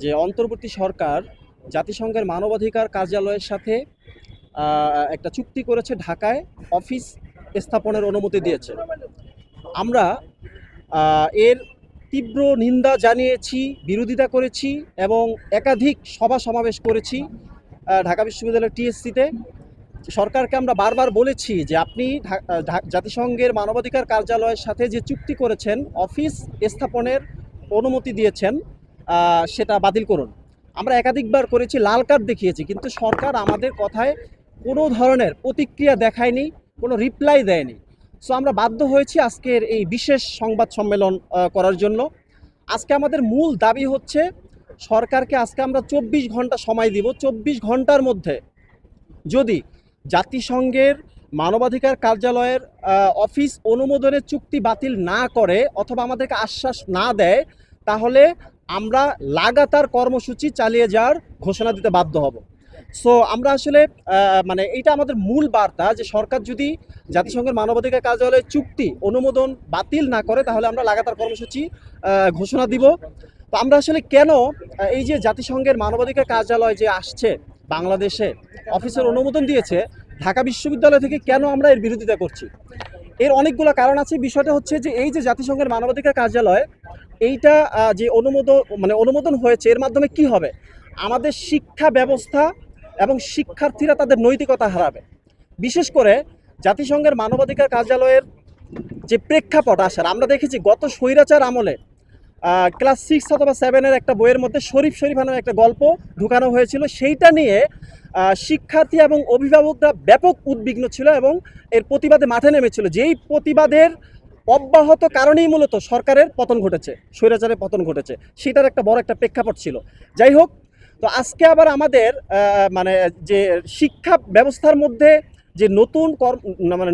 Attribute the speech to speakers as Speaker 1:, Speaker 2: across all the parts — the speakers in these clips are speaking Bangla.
Speaker 1: যে অন্তর্বর্তী সরকার জাতিসংঘের মানবাধিকার কার্যালয়ের সাথে একটা চুক্তি করেছে, ঢাকায় অফিস স্থাপনের অনুমতি দিয়েছে। আমরা এর তীব্র নিন্দা জানিয়েছি, বিরোধিতা করেছি এবং একাধিক সভা সমাবেশ করেছি ঢাকা বিশ্ববিদ্যালয়ের টিএসসিতে। সরকারকে আমরা বারবার বলেছি যে আপনি জাতিসংঘের মানবাধিকার কার্যালয়ের সাথে যে চুক্তি করেছেন, অফিস স্থাপনের অনুমতি দিয়েছেন, সেটা বাতিল করুন। আমরা একাধিকবার করেছি, লাল কার্ড দেখিয়েছি, কিন্তু সরকার আমাদের কথায় কোনো ধরনের প্রতিক্রিয়া দেখায়নি, কোনো রিপ্লাই দেয়নি। সো আমরা বাধ্য হয়েছি আজকের এই বিশেষ সংবাদ সম্মেলন করার জন্য। আজকে আমাদের মূল দাবি হচ্ছে, সরকারকে আজকে আমরা 24 ঘন্টা সময় দিব। 24 ঘন্টার মধ্যে যদি জাতিসংঘের মানবাধিকার কার্যালয়ের অফিস অনুমোদনের চুক্তি বাতিল না করে অথবা আমাদেরকে আশ্বাস না দেয়, তাহলে আমরা লাগাতার কর্মসূচি চালিয়ে যাওয়ার ঘোষণা দিতে বাধ্য হব। সো আমরা আসলে এইটা আমাদের মূল বার্তা, যে সরকার যদি জাতিসংঘের মানবাধিকার কার্যালয়ের চুক্তি অনুমোদন বাতিল না করে, তাহলে আমরা লাগাতার কর্মসূচি ঘোষণা দিব। তো আমরা আসলে কেন এই যে জাতিসংঘের মানবাধিকার কার্যালয় যে আসছে বাংলাদেশে, অফিসের অনুমোদন দিয়েছে, ঢাকা বিশ্ববিদ্যালয় থেকে কেন আমরা এর বিরোধিতা করছি, এর অনেকগুলো কারণ আছে। বিষয়টা হচ্ছে যে এই যে জাতিসংঘের মানবাধিকার কার্যালয়, এইটা যে অনুমোদন হয়েছে, এর মাধ্যমে কি হবে, আমাদের শিক্ষা ব্যবস্থা এবং শিক্ষার্থীরা তাদের নৈতিকতা হারাবে। বিশেষ করে জাতিসংঘের মানবাধিকার কার্যালয়ের যে প্রেক্ষাপট আসার, আমরা দেখেছি গত স্বৈরাচার আমলে ক্লাস 6 অথবা 7-এর একটা বইয়ের মধ্যে শরীফ নামের একটা গল্প ঢুকানো হয়েছিল। সেইটা নিয়ে শিক্ষার্থী এবং অভিভাবকরা ব্যাপক উদ্বিগ্ন ছিল এবং এর প্রতিবাদে মাঠে নেমেছিল। যেই প্রতিবাদের অব্যাহত কারণেই মূলত সরকারের পতন ঘটেছে, স্বৈরাচারের পতন ঘটেছে, সেটার একটা বড় একটা প্রেক্ষাপট ছিল। যাই হোক, তো আজকে আবার আমাদের যে শিক্ষা ব্যবস্থার মধ্যে যে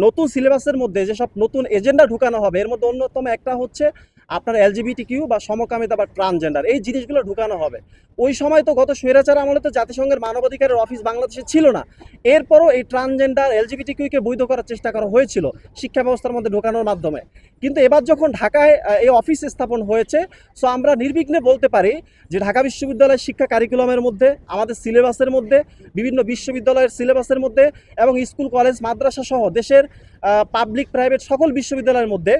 Speaker 1: নতুন সিলেবাসের মধ্যে যেসব নতুন এজেন্ডা ঢুকানো হবে, এর মধ্যে অন্যতম একটা হচ্ছে আপনার এলজিবিটিকিউ বা সমকামিতা বা ট্রান্সজেন্ডার, এই জিনিসগুলো ঢুকানো হবে। ওই সময় তো গত স্বৈরাচার আমলে তো জাতিসংঘের মানবাধিকারের অফিস বাংলাদেশে ছিল না, এরপরও এই ট্রান্সজেন্ডার এলজিবিটিকিউকে বৈধ করার চেষ্টা করা হয়েছিল শিক্ষা ব্যবস্থার মধ্যে ঢোকানোর মাধ্যমে। কিন্তু এবার যখন ঢাকায় এই অফিস স্থাপন হয়েছে, সো আমরা নির্বিঘ্নে বলতে পারি যে ঢাকা বিশ্ববিদ্যালয়ের শিক্ষা কারিকুলামের মধ্যে, আমাদের সিলেবাসের মধ্যে, বিভিন্ন বিশ্ববিদ্যালয়ের সিলেবাসের মধ্যে এবং স্কুল কলেজ মাদ্রাসা সহ দেশের পাবলিক প্রাইভেট সকল বিশ্ববিদ্যালয়ের মধ্যে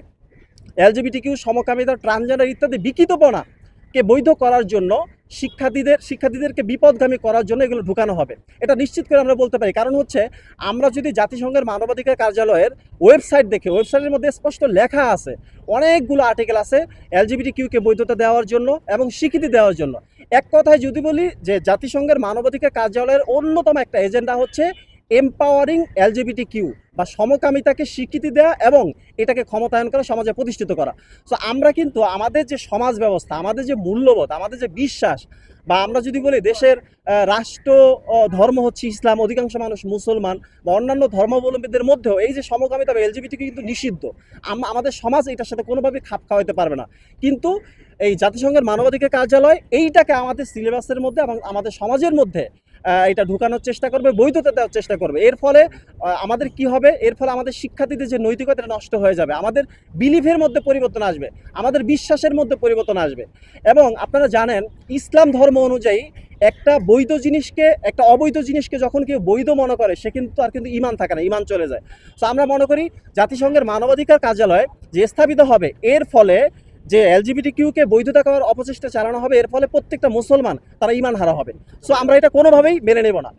Speaker 1: এলজিবিটিকিউ, সমকামিতা, ট্রান্সজেন্ডার ইত্যাদি বিকৃতপনাকে বৈধ করার জন্য, শিক্ষার্থীদেরকে বিপদগামী করার জন্য এগুলো ঢুকানো হবে। এটা নিশ্চিত করে আমরা বলতে পারি। কারণ হচ্ছে, আমরা যদি জাতিসংঘের মানবাধিকার কার্যালয়ের ওয়েবসাইট দেখি, ওয়েবসাইটের মধ্যে স্পষ্ট লেখা আছে, অনেকগুলো আর্টিকেল আছে এলজিবিটিকিউকে বৈধতা দেওয়ার জন্য এবং স্বীকৃতি দেওয়ার জন্য। এক কথায় যদি বলি যে জাতিসংঘের মানবাধিকার কার্যালয়ের অন্যতম একটা এজেন্ডা হচ্ছে এম্পাওয়ারিং এলজিবিটিকিউ বা সমকামিতাকে স্বীকৃতি দেওয়া এবং এটাকে ক্ষমতায়ন করা, সমাজে প্রতিষ্ঠিত করা। সো আমরা কিন্তু আমাদের যে সমাজ ব্যবস্থা, আমাদের যে মূল্যবোধ, আমাদের যে বিশ্বাস, বা আমরা যদি বলি দেশের রাষ্ট্র ধর্ম হচ্ছে ইসলাম, অধিকাংশ মানুষ মুসলমান বা অন্যান্য ধর্মাবলম্বীদের মধ্যেও এই যে সমকামিতা বা এলজিবিটিকিউ কিন্তু নিষিদ্ধ। আমাদের সমাজ এটার সাথে কোনোভাবেই খাপ খাওয়াইতে পারবে না। কিন্তু এই জাতিসংঘের মানবাধিকার কার্যালয় এইটাকে আমাদের সিলেবাসের মধ্যে এবং আমাদের সমাজের মধ্যে এটা ঢুকানোর চেষ্টা করবে, বৈধতা দেওয়ার চেষ্টা করবে। এর ফলে আমাদের কি হবে, এর ফলে আমাদের শিক্ষার্থীদের যে নৈতিকতা নষ্ট হয়ে যাবে, আমাদের বিলিফের মধ্যে পরিবর্তন আসবে, আমাদের বিশ্বাসের মধ্যে পরিবর্তন আসবে। এবং আপনারা জানেন, ইসলাম ধর্ম অনুযায়ী একটা বৈধ জিনিসকে, একটা অবৈধ জিনিসকে যখন কেউ বৈধ মনে করে, সে কিন্তু আর কিন্তু ইমান থাকে না, ইমান চলে যায়। তো আমরা মনে করি জাতিসংঘের মানবাধিকার কার্যালয় যে স্থাপিত হবে, এর ফলে যে এলজিবিটিকিউকে বৈধতা করার অপচেষ্টা চালানো হবে, এর ফলে প্রত্যেকটা মুসলমান তারা ইমান হারা হবে। সো আমরা এটা কোনোভাবেই মেনে নেব না।